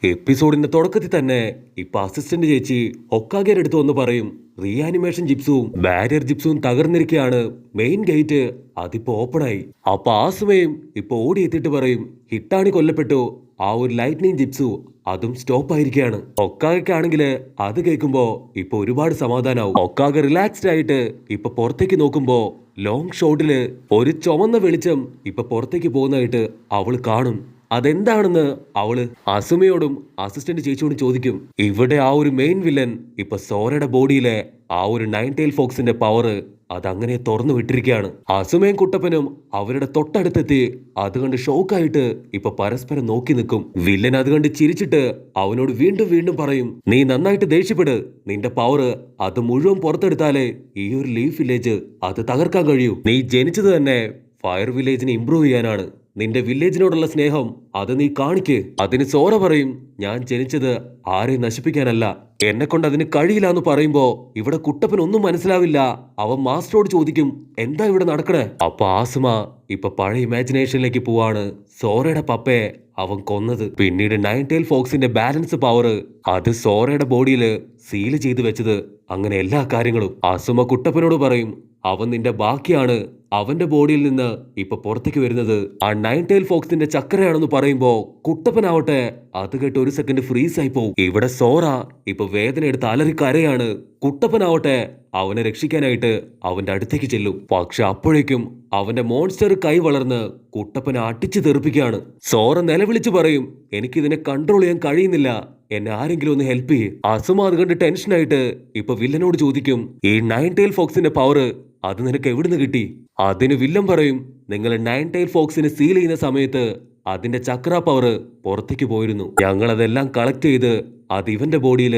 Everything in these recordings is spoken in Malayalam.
എപ്പിസോഡിന്റെ തുടക്കത്തിൽ തന്നെ ഇപ്പൊ അസിസ്റ്റന്റ് ചേച്ചി ഹൊക്കാഗെയുടെ അടുത്ത് വന്ന് പറയും റീആനിമേഷൻ ജിപ്സും ബാരിയർ ജിപ്സും തകർന്നിരിക്കുകയാണ്, മെയിൻ ഗേറ്റ് അതിപ്പോ ഓപ്പണായി. അപ്പൊ ആസുമയും ഇപ്പൊ ഓടിയെത്തിയിട്ട് പറയും ഹിട്ടാണി കൊല്ലപ്പെട്ടു, ആ ഒരു ലൈറ്റ്നിങ് ജിപ്സു അതും സ്റ്റോപ്പ് ആയിരിക്കുകയാണ്. ഒക്കാഗയ്ക്കാണെങ്കിൽ അത് കേൾക്കുമ്പോ ഇപ്പൊ ഒരുപാട് സമാധാനാവും. ഒക്കാഗ റിലാക്സ്ഡ് ആയിട്ട് ഇപ്പൊ പുറത്തേക്ക് നോക്കുമ്പോ ലോങ് ഷോട്ടില് ഒരു ചുമന്ന വെളിച്ചം ഇപ്പൊ പുറത്തേക്ക് പോകുന്നതായിട്ട് അവള് കാണും. അതെന്താണെന്ന് അവള് അസുമയോടും അസിസ്റ്റന്റ് ചേച്ചിയോടും ചോദിക്കും. ഇവിടെ ആ ഒരു മെയിൻ വില്ലൻ ഇപ്പൊ സോറയുടെ ബോഡിയിലെ ആ ഒരു നയൻ ടൈൽ ഫോക്സിന്റെ പവർ അതങ്ങനെ തുറന്നു വിട്ടിരിക്കുകയാണ്. അസുമയും കുട്ടപ്പനും അവരുടെ തൊട്ടടുത്തെത്തി അത് കണ്ട് ഷോക്കായിട്ട് ഇപ്പൊ പരസ്പരം നോക്കി നിൽക്കും. വില്ലൻ അത് കണ്ട് ചിരിച്ചിട്ട് അവനോട് വീണ്ടും വീണ്ടും പറയും, നീ നന്നായിട്ട് ദേഷ്യപ്പെട്, നിന്റെ പവർ അത് മുഴുവൻ പുറത്തെടുത്താലേ ഈ ഒരു ലീഫ് വില്ലേജ് അത് തകർക്കാൻ കഴിയൂ. നീ ജനിച്ചത് തന്നെ ഫയർ വില്ലേജിനെ ഇംപ്രൂവ് ചെയ്യാനാണ്. നിന്റെ വില്ലേജിനോടുള്ള സ്നേഹം അത് നീ കാണിക്ക്. അതിന് സോറ പറയും, ഞാൻ ജനിച്ചത് ആരെയും നശിപ്പിക്കാനല്ല, എന്നെ കൊണ്ട് അതിന് കഴിയില്ല എന്ന് പറയുമ്പോ ഇവിടെ കുട്ടപ്പൻ ഒന്നും മനസ്സിലാവില്ല. അവൻ മാസ്റ്ററോട് ചോദിക്കും എന്താ ഇവിടെ നടക്കണേ. അപ്പൊ ആസുമ ഇപ്പൊ പഴയ ഇമാജിനേഷനിലേക്ക് പോവാണ്. സോറയുടെ പപ്പയെ അവൻ കൊന്നത്, പിന്നീട് നയൻ ടൈൽ ഫോക്സിന്റെ ബാലൻസ് പവർ അത് സോറയുടെ ബോഡിയിൽ സീല് ചെയ്തു വെച്ചത്, അങ്ങനെ എല്ലാ കാര്യങ്ങളും. ആസുമ കുട്ടപ്പനോട് പറയും അവൻ നിന്റെ ബാക്കിയാണ്, അവന്റെ ബോഡിയിൽ നിന്ന് ഇപ്പൊ പുറത്തേക്ക് വരുന്നത് ആ നയൻ ടൈൽ ഫോക്സിന്റെ ചക്കരയാണെന്ന് പറയുമ്പോ കുട്ടപ്പനാവട്ടെ അത് കേട്ട് ഒരു സെക്കൻഡ് ഫ്രീസ് ആയി പോവും. ഇവിടെ സോറ ഇപ്പൊ വേദന എടുത്ത് അലറിക്കരയാണ്. കുട്ടപ്പനാവട്ടെ അവനെ രക്ഷിക്കാനായിട്ട് അവന്റെ അടുത്തേക്ക് ചെല്ലും. പക്ഷെ അപ്പോഴേക്കും അവന്റെ മോൺസ്റ്റർ കൈ വളർന്ന് കുട്ടപ്പനെ അടിച്ചു തെറിപ്പിക്കുകയാണ്. സോറ നിലവിളിച്ചു പറയും എനിക്കിതിനെ കൺട്രോൾ ചെയ്യാൻ കഴിയുന്നില്ല, എന്നെ ആരെങ്കിലും ഒന്ന് ഹെൽപ്പ് ചെയ്യേ. അസുമ അത് കണ്ട് ടെൻഷനായിട്ട് ഇപ്പൊ വില്ലനോട് ചോദിക്കും ഈ നയൻ ടൈൽ ഫോക്സിന്റെ പവർ അത് നിനക്ക് എവിടുന്ന് കിട്ടി. അതിന് വില്ലൻ പറയും നിങ്ങൾ നയൻ ടൈൽ ഫോക്സിനെ സീൽ ചെയ്യുന്ന സമയത്ത് അതിന്റെ ചക്ര പവർ പുറത്തേക്ക് പോയിരുന്നു, ഞങ്ങൾ അതെല്ലാം കളക്ട് ചെയ്ത് അത് ഇവന്റെ ബോഡിയിൽ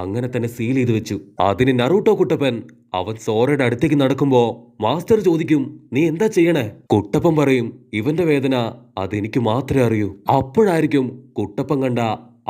അങ്ങനെ തന്നെ സീൽ ചെയ്ത് വെച്ചു. അതിന് നറൂട്ടോ കുട്ടപ്പൻ അവൻ സോറയുടെ അടുത്തേക്ക് നടക്കുമ്പോ മാസ്റ്റർ ചോദിക്കും നീ എന്താ ചെയ്യണേ. കുട്ടപ്പൻ പറയും ഇവന്റെ വേദന അതെനിക്ക് മാത്രമേ അറിയൂ. അപ്പോഴായിരിക്കും കുട്ടപ്പൻ കണ്ട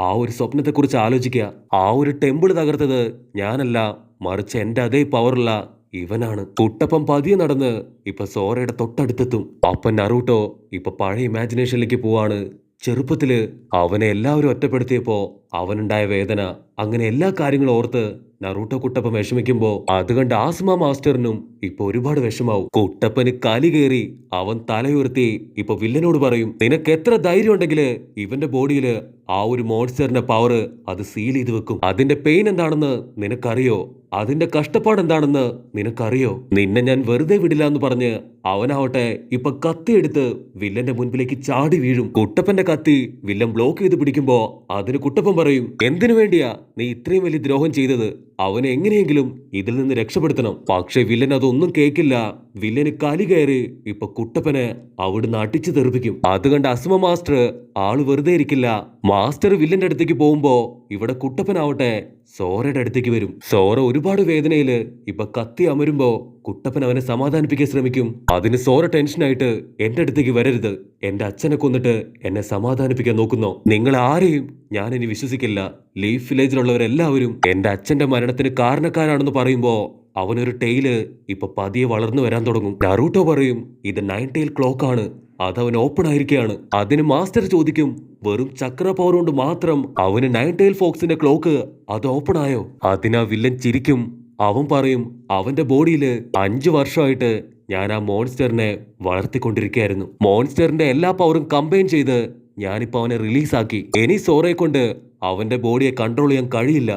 ആ ഒരു സ്വപ്നത്തെക്കുറിച്ച് ആലോചിക്കുക. ആ ഒരു ടെമ്പിൾ തകർത്തത് ഞാനല്ല, മറിച്ച് എന്റെ അതേ പവറുള്ള ഇവനാണ്. കുട്ടപ്പൻ പതിയെ നടന്ന് ഇപ്പൊ സോറയുടെ തൊട്ടടുത്തെത്തും. അപ്പൻ നറൂട്ടോ ഇപ്പൊ പഴയ ഇമാജിനേഷനിലേക്ക് പോവാണ്. ചെറുപ്പത്തില് അവനെ എല്ലാവരും ഒറ്റപ്പെടുത്തിയപ്പോ അവനുണ്ടായ വേദന, അങ്ങനെ എല്ലാ കാര്യങ്ങളും ഓർത്ത് നറൂട്ടോ കുട്ടപ്പൻ വിഷമിക്കുമ്പോ അത് കണ്ട് ആസുമ മാസ്റ്ററിനും ഇപ്പൊ ഒരുപാട് വിഷമാവും. കുട്ടപ്പന് കലി കയറി അവൻ തലയുയർത്തി ഇപ്പൊ വില്ലനോട് പറയും നിനക്ക് എത്ര ധൈര്യം ഉണ്ടെങ്കില് ഇവന്റെ ബോഡിയില് ആ ഒരു മോൺസ്റ്ററിന്റെ പവർ അത് സീൽ ചെയ്ത് വെക്കും. അതിന്റെ പെയിൻ എന്താണെന്ന് നിനക്കറിയോ, അതിന്റെ കഷ്ടപ്പാട് എന്താണെന്ന് നിനക്കറിയോ, നിന്നെ ഞാൻ വെറുതെ വിടില്ല എന്ന് പറഞ്ഞ് അവനാവട്ടെ ഇപ്പൊ കത്തിയെടുത്ത് വില്ലന്റെ മുൻപിലേക്ക് ചാടി വീഴും. കുട്ടപ്പന്റെ കത്തി വില്ലൻ ബ്ലോക്ക് ചെയ്ത് പിടിക്കുമ്പോ അതിന് കുട്ടപ്പൻ പറയും എന്തിനു വേണ്ടിയാ നീ ഇത്രയും വലിയ ദ്രോഹം ചെയ്തത്, അവനെ എങ്ങനെയെങ്കിലും ഇതിൽ നിന്ന് രക്ഷപ്പെടുത്തണം. പക്ഷെ വില്ലൻ അതൊന്നും കേൾക്കില്ല. വില്ലന് കലി കയറി ഇപ്പൊ കുട്ടപ്പനെ അവിടുന്ന് അടിച്ചു തെറിപ്പിക്കും. അത് കണ്ട് അസുമ മാസ്റ്റർ ആള് വെറുതെ ഇരിക്കില്ല. മാസ്റ്റർ വില്ലന്റെ അടുത്തേക്ക് പോകുമ്പോ ഇവിടെ കുട്ടപ്പനാവട്ടെ സോറയുടെ അടുത്തേക്ക് വരും. സോറ ഒരുപാട് വേദനയില് ഇപ്പൊ കത്തി അമരുമ്പോ കുട്ടപ്പൻ അവനെ സമാധാനിപ്പിക്കാൻ ശ്രമിക്കും. അതിന് സോറ ടെൻഷനായിട്ട് എന്റെ അടുത്തേക്ക് വരരുത്, എന്റെ അച്ഛനെ കൊന്നിട്ട് എന്നെ സമാധാനിപ്പിക്കാൻ നോക്കുന്നോ, നിങ്ങൾ ആരെയും ഞാൻ ഇനി വിശ്വസിക്കില്ല. ലീഫ് വില്ലേജിലുള്ളവരെല്ലാവരും എന്റെ അച്ഛന്റെ മരണത്തിന് കാരണക്കാരാണെന്ന് പറയുമ്പോ അവനൊരു ടെയില് ഇപ്പൊ പതിയെ വളർന്നു വരാൻ തുടങ്ങും. നറൂട്ടോ പറയും ഇത് നയൻ ടൈൽ ക്ലോക്ക് ആണ്, അതവൻ ഓപ്പൺ ആയിരിക്കുകയാണ്. അതിന് മാസ്റ്റർ ചോദിക്കും വെറും ചക്ര പവർ കൊണ്ട് മാത്രം അവന് നയൻ ടൈൽ ഫോക്സിന്റെ ക്ലോക്ക് അത് ഓപ്പൺ ആയോ. അതിനാ വില്ലൻ ചിരിക്കും. അവൻ പറയും അവന്റെ ബോഡിയിൽ 5 വർഷമായിട്ട് ഞാൻ ആ മോൺസ്റ്ററിനെ വളർത്തിക്കൊണ്ടിരിക്കുകയായിരുന്നു. മോൺസ്റ്ററിന്റെ എല്ലാ പവറും കമ്പൈൻ ചെയ്ത് ഞാനിപ്പോ അവനെ റിലീസാക്കി. ഇനി സോറയെ കൊണ്ട് അവന്റെ ബോഡിയെ കൺട്രോൾ ചെയ്യാൻ കഴിയില്ല.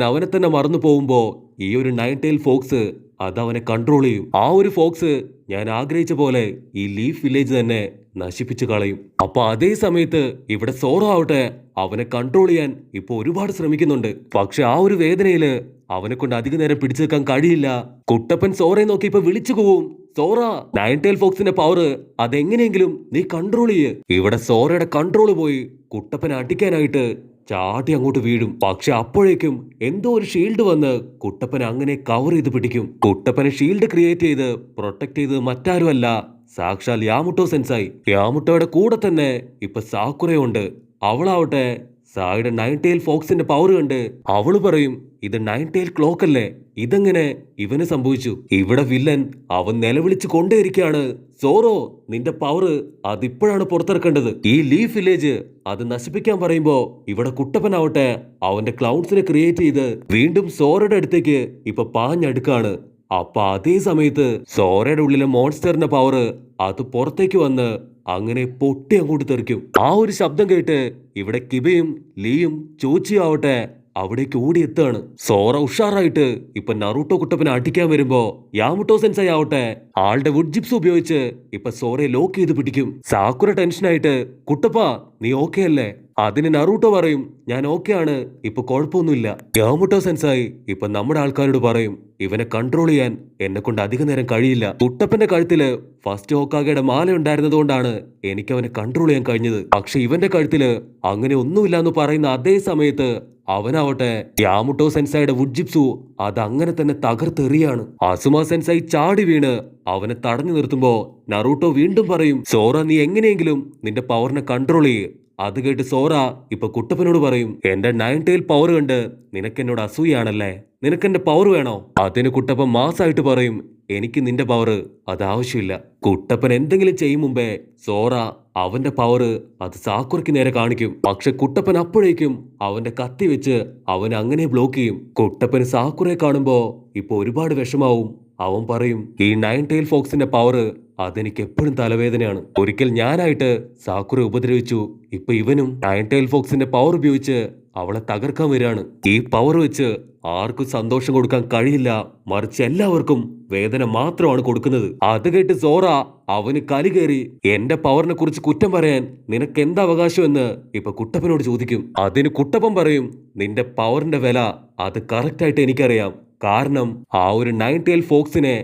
അവനെ തന്നെ മറന്നു പോകുമ്പോ ഈ ഒരു നയൻ ടൈൽ ഫോക്സ് അത് അവനെ കൺട്രോൾ ചെയ്യും. ആ ഒരു ഫോക്സ് ഞാൻ ആഗ്രഹിച്ച പോലെ ഈ ലീഫ് വില്ലേജ് തന്നെ നശിപ്പിച്ചു കളയും. അപ്പൊ അതേ സമയത്ത് ഇവിടെ സോറ ആവട്ടെ അവനെ കൺട്രോൾ ചെയ്യാൻ ഇപ്പൊ ഒരുപാട് ശ്രമിക്കുന്നുണ്ട്. പക്ഷെ ആ ഒരു വേദനയില് അവനെ കൊണ്ട് അധിക നേരം പിടിച്ചു വെക്കാൻ കഴിയില്ല. കുട്ടപ്പൻ സോറയെ നോക്കി ഇപ്പൊ വിളിച്ചു പോവും സോറ നയൻ ടൈൽ ഫോക്സിന്റെ പവർ അതെങ്ങനെയെങ്കിലും നീ കൺട്രോൾ ചെയ്യ്. ഇവിടെ സോറയുടെ കൺട്രോൾ പോയി കുട്ടപ്പനെ അടിക്കാനായിട്ട് ചാട്ടി അങ്ങോട്ട് വീഴും. പക്ഷെ അപ്പോഴേക്കും എന്തോ ഒരു ഷീൽഡ് വന്ന് കുട്ടപ്പനെ അങ്ങനെ കവർ ചെയ്ത് പിടിക്കും. കുട്ടപ്പനെ ഷീൽഡ് ക്രിയേറ്റ് ചെയ്ത് പ്രൊട്ടക്ട് ചെയ്ത് മറ്റാരുമല്ല സാക്ഷാൽ യാമുട്ടോ സെൻസായി. യാമുട്ടോയുടെ കൂടെ തന്നെ ഇപ്പൊ സാക്കുറയുണ്ട്. അവളാവട്ടെ സായുടെ നയൻ ടെയിൽ ഫോക്സിന്റെ പവർ കണ്ട് അവള് പറയും ഇത് നയൻ ടെയിൽ ക്ലോക്ക് അല്ലേ, ഇതെങ്ങനെ ഇവന് സംഭവിച്ചു? ഇവിടെ വില്ലൻ അവൻ നിലവിളിച്ച് കൊണ്ടേയിരിക്കുകയാണ്, സോറോ നിന്റെ പവർ അതിപ്പോഴാണ് പുറത്തിറക്കേണ്ടത്. ഈ ലീഫ് വില്ലേജ് അത് നശിപ്പിക്കാൻ പറയുമ്പോ ഇവിടെ കുട്ടപ്പനാവട്ടെ അവന്റെ ക്ലൗൺസിനെ ക്രിയേറ്റ് ചെയ്ത് വീണ്ടും സോറയുടെ അടുത്തേക്ക് ഇപ്പൊ പാഞ്ഞടുക്കാണ്. അപ്പൊ അതേ സമയത്ത് സോറയുടെ ഉള്ളിലെ മോൺസ്റ്ററിന്റെ പവർ അത് പുറത്തേക്ക് വന്ന് അങ്ങനെ പൊട്ടി അങ്ങോട്ട് തെറിക്കും. ആ ഒരു ശബ്ദം കേട്ട് ഇവിടെ കിബയും ലീയും ചോച്ചിയും ആവട്ടെ അവിടേക്ക് ഓടിയെത്താണ്. സോറ ഉഷാറായിട്ട് ഇപ്പൊ നറൂട്ടോ കുട്ടപ്പനെ അടിക്കാൻ വരുമ്പോ യാമുട്ടോ സെൻസായി ആവട്ടെ ആളുടെ വുഡ് ജിപ്സ് ഉപയോഗിച്ച് ഇപ്പൊ സോറയെ ലോക്ക് ചെയ്ത് പിടിക്കും. സാക്കുറ ടെൻഷനായിട്ട് കുട്ടപ്പ നീ ഓക്കെ അല്ലേ? അതിന് നറൂട്ടോ പറയും ഞാൻ ഓക്കെ ആണ്, ഇപ്പൊ കുഴപ്പമൊന്നുമില്ല. യാമുട്ടോ സെൻസായി ഇപ്പൊ നമ്മുടെ ആൾക്കാരോട് പറയും ഇവനെ കൺട്രോൾ ചെയ്യാൻ എന്നെ കൊണ്ട് അധിക നേരം കഴിയില്ല. കുട്ടപ്പന്റെ കഴുത്തില് ഫസ്റ്റ് ഹോക്കാഗയുടെ മാല ഉണ്ടായിരുന്നതുകൊണ്ടാണ് എനിക്ക് അവനെ കൺട്രോൾ ചെയ്യാൻ കഴിഞ്ഞത്. പക്ഷെ ഇവന്റെ കഴുത്തില് അങ്ങനെ ഒന്നുമില്ല എന്ന് പറയുന്ന അതേ സമയത്ത് അവനാവട്ടെ യാമുട്ടോ സെൻസായുടെ വുഡ് ജിപ്സു അത് അങ്ങനെ തന്നെ തകർത്തെറിയാണ്. അസുമ സെൻസായി ചാടി വീണ് അവനെ തടഞ്ഞു നിർത്തുമ്പോ നറൂട്ടോ വീണ്ടും പറയും സോറ നീ എങ്ങനെയെങ്കിലും നിന്റെ പവറിനെ കൺട്രോൾ ചെയ്യ്. അത് കേട്ട് സോറ ഇപ്പൊ കുട്ടപ്പനോട് പറയും എന്റെ നയൻ ടെയിൽ പവർ കണ്ട് നിനക്ക് എന്നോട് അസൂയാണല്ലേ, നിനക്കെന്റെ പവർ വേണോ? അതിന് കുട്ടപ്പൻ മാസായിട്ട് പറയും എനിക്ക് നിന്റെ പവർ അത് ആവശ്യമില്ല. കുട്ടപ്പൻ എന്തെങ്കിലും ചെയ്യും മുമ്പേ സോറ അവന്റെ പവർ അത് സാക്കുറയ്ക്ക് നേരെ കാണിക്കും. പക്ഷെ കുട്ടപ്പൻ അപ്പോഴേക്കും അവന്റെ കത്തി വെച്ച് അവൻ അങ്ങനെ ബ്ലോക്ക് ചെയ്യും. കുട്ടപ്പന് സാക്കുറയെ കാണുമ്പോ ഇപ്പൊ ഒരുപാട് വിഷമാവും. അവൻ പറയും ഈ നയൻ ടെയിൽ ഫോക്സിന്റെ പവർ അതെനിക്ക് എപ്പോഴും തലവേദനയാണ്. ഒരിക്കൽ ഞാനായിട്ട് സാക്കുറെ ഉപദ്രവിച്ചു, ഇപ്പൊ ഇവനും നയൻ ടെയിൽ ഫോക്സിന്റെ പവർ ഉപയോഗിച്ച് അവളെ തകർക്കാൻ വരികയാണ്. ഈ പവർ വെച്ച് ആർക്കും സന്തോഷം കൊടുക്കാൻ കഴിയില്ല, മറിച്ച് എല്ലാവർക്കും വേദന മാത്രമാണ് കൊടുക്കുന്നത്. അത് കേട്ട് സോറ അവന് കലി കയറി എന്റെ പവറിനെ കുറിച്ച് കുറ്റം പറയാൻ നിനക്ക് എന്താ അവകാശം എന്ന് ഇപ്പൊ കുട്ടപ്പനോട് ചോദിക്കും. അതിന് കുട്ടപ്പൻ പറയും നിന്റെ പവറിന്റെ വില അത് കറക്റ്റായിട്ട് എനിക്കറിയാം, കാരണം ആ ഒരു നയൻ ടെയിൽ ഫോക്സിനെ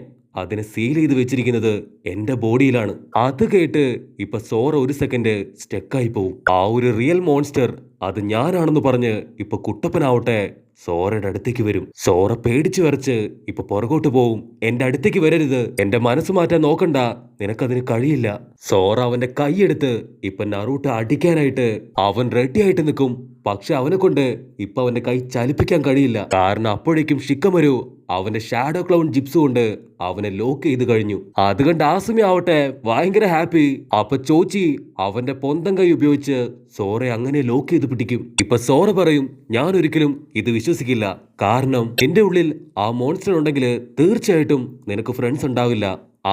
അതിനെ സീൽ ചെയ്ത് വെച്ചിരിക്കുന്നത് എന്റെ ബോഡിയിലാണ്. അത് കേട്ട് ഇപ്പൊ സോറ ഒരു സെക്കൻഡ് സ്റ്റെക്കായി പോവും. ആ ഒരു റിയൽ മോൺസ്റ്റർ അത് ഞാനാണെന്ന് പറഞ്ഞ് ഇപ്പൊ കുട്ടപ്പനാവട്ടെ സോറയുടെ അടുത്തേക്ക് വരും. സോറ പേടിച്ചു വരച്ച് ഇപ്പൊ പുറകോട്ട് പോവും. എന്റെ അടുത്തേക്ക് വരരുത്, എന്റെ മനസ്സ് മാറ്റാൻ നോക്കണ്ട, നിനക്കതിന് കഴിയില്ല. സോറ അവന്റെ കൈയെടുത്ത് ഇപ്പൊ നറൂട്ടോ അടിക്കാനായിട്ട് അവൻ റെഡി ആയിട്ട് നിൽക്കും. പക്ഷെ അവനെ കൊണ്ട് ഇപ്പൊ അവന്റെ കൈ ചലിപ്പിക്കാൻ കഴിയില്ല, കാരണം അപ്പോഴേക്കും ഷിക്കമരു അവന്റെ ഷാഡോ ക്ലൗൺ ജിപ്സ് കൊണ്ട് അവനെ ലോക്ക് ചെയ്ത് കഴിഞ്ഞു. അത് കണ്ട് ആസുമി ആവട്ടെ ഭയങ്കര ഹാപ്പി. അപ്പൊ ചോച്ചി അവന്റെ പൊന്തം കൈ ഉപയോഗിച്ച് സോറയെ അങ്ങനെ ലോക്ക് ചെയ്ത് പിടിക്കും. ഇപ്പൊ സോറ പറയും ഞാൻ ഒരിക്കലും ഇത് വിശ്വസിക്കില്ല, കാരണം എന്റെ ഉള്ളിൽ ആ മോൺസ്റ്റർ ഉണ്ടെങ്കിൽ തീർച്ചയായിട്ടും നിനക്ക് ഫ്രണ്ട്സ് ഉണ്ടാവില്ല,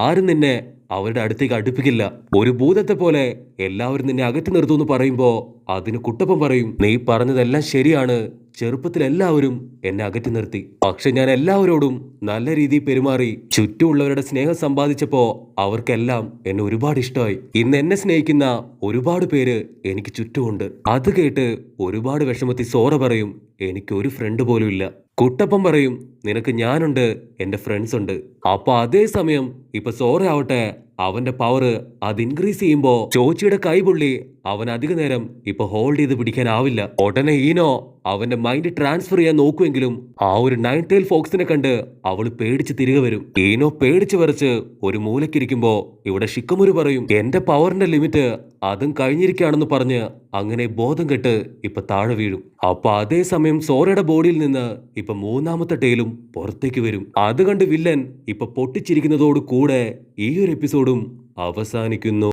ആരും നിന്നെ അവരുടെ അടുത്തേക്ക് അടുപ്പിക്കില്ല. ഒരു ഭൂതത്തെ പോലെ എല്ലാവരും നിന്നെ അകറ്റി നിർത്തുമെന്ന് പറയുമ്പോ അതിന് കുട്ടപ്പൻ പറയും നീ പറഞ്ഞതെല്ലാം ശരിയാണ്, ചെറുപ്പത്തിൽ എല്ലാവരും എന്നെ അകറ്റി നിർത്തി, പക്ഷെ ഞാൻ എല്ലാവരോടും നല്ല രീതിയിൽ പെരുമാറി ചുറ്റുമുള്ളവരുടെ സ്നേഹം സമ്പാദിച്ചപ്പോ അവർക്കെല്ലാം എന്നെ ഒരുപാട് ഇഷ്ടമായി. ഇന്ന് എന്നെ സ്നേഹിക്കുന്ന ഒരുപാട് പേര് എനിക്ക് ചുറ്റുമുണ്ട്. അത് കേട്ട് ഒരുപാട് വിഷമത്തിൽ സോറ പറയും എനിക്ക് ഒരു ഫ്രണ്ട് പോലും ഇല്ല. കുട്ടപ്പൻ പറയും നിനക്ക് ഞാനുണ്ട്, എന്റെ ഫ്രണ്ട്സ് ഉണ്ട്. അപ്പൊ അതേ സമയം ഇപ്പൊ സോറ ആവട്ടെ അവന്റെ പവർ അത് ഇൻക്രീസ് ചെയ്യുമ്പോ ചോച്ചിയുടെ കൈപൊള്ളി അവൻ അധിക നേരം ഇപ്പൊ ഹോൾഡ് ചെയ്ത് പിടിക്കാനാവില്ല. ഉടനെ ഈനോ അവന്റെ മൈൻഡ് ട്രാൻസ്ഫർ ചെയ്യാൻ നോക്കുമെങ്കിലും ആ ഒരു നയൻ ടെയിൽ ഫോക്സിനെ കണ്ട് അവള് പേടിച്ച് തിരികെ വരും. ഈനോ പേടിച്ച് വരച്ച് ഒരു മൂലക്കിരിക്കുമ്പോ ഇവിടെ ഷിക്കമുരു പറയും എന്റെ പവറിന്റെ ലിമിറ്റ് അതും കഴിഞ്ഞിരിക്കുകയാണെന്ന് പറഞ്ഞ് അങ്ങനെ ബോധം കെട്ട് ഇപ്പൊ താഴെ വീഴും. അപ്പൊ അതേ സമയം സോറയുടെ ബോഡിയിൽ നിന്ന് ഇപ്പൊ മൂന്നാമത്തെ ടെയിലും പുറത്തേക്ക് വരും. അത് കണ്ട് വില്ലൻ ഇപ്പൊ പൊട്ടിച്ചിരിക്കുന്നതോട് കൂടെ ഈ ഒരു എപ്പിസോഡും അവസാനിക്കുന്നു.